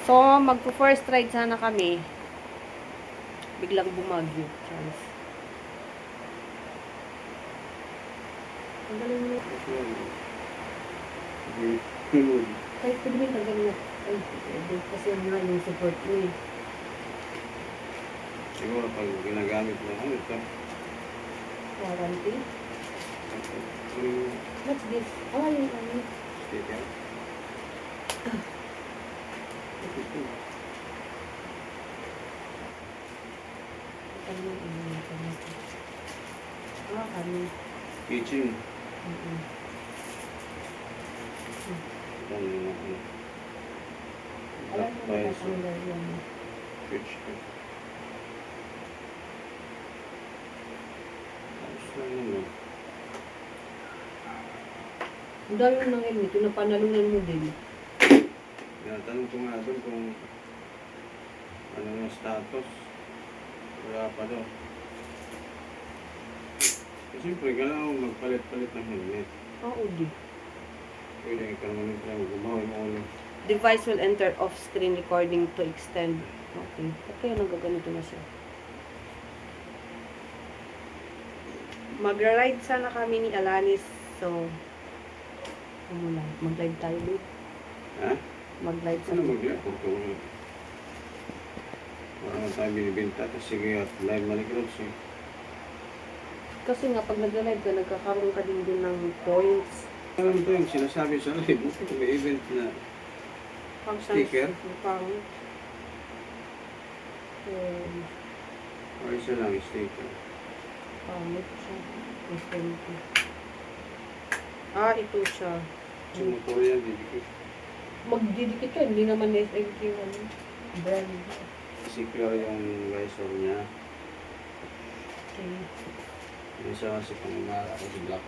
So, magpo-first ride sana kami. Biglang bumagyo. Chance. Ang galing mo. Kahit pwede mo tanggalin mo. Ay, kasi nga yung support mo eh. Siguro pag ginagamit mo, ano ito? Warranty. What's this? Ah, yung ano. Sticker. Ano yung ano. Ah, ano. Kitchen. Mm-mm. Ano yung ano? Alam mo na Peso. natanggal yan. Switch ka. Tapos lang naman. Ang dami mo ng helmet. Yung napanalunan mo din. Tinatanong ko nga doon kung ano yung status. Wala pa daw. Siyempre, kailangan magpalit-palit ng helmet. Oo, di. Pwede ka naman yung gumawa mo ulit. Device will enter off-screen recording to extend. Okay. At kaya nagaganito na siya. Magra-ride sana kami ni Alanis. So, ano lang. Mag-ride tayo dito. Ha? Mag-ride sa Ano mag-live? Wala naman tayo binibinta. Tapos sige at live manikrods eh. Kasi nga, pag nag-live ka, nagkakaroon ka din ng points. Alam ito yung sinasabi sa live. Kung may event na Pang sticker? Pang... o isa lang sticker. Pangit siya. Ah, ito siya. Sa motor yan, didikit. Magdidikit ka, hindi naman SMQ ano. Brand. Secure yung visor niya. Okay. Yung isa kasi pang mara kasi black.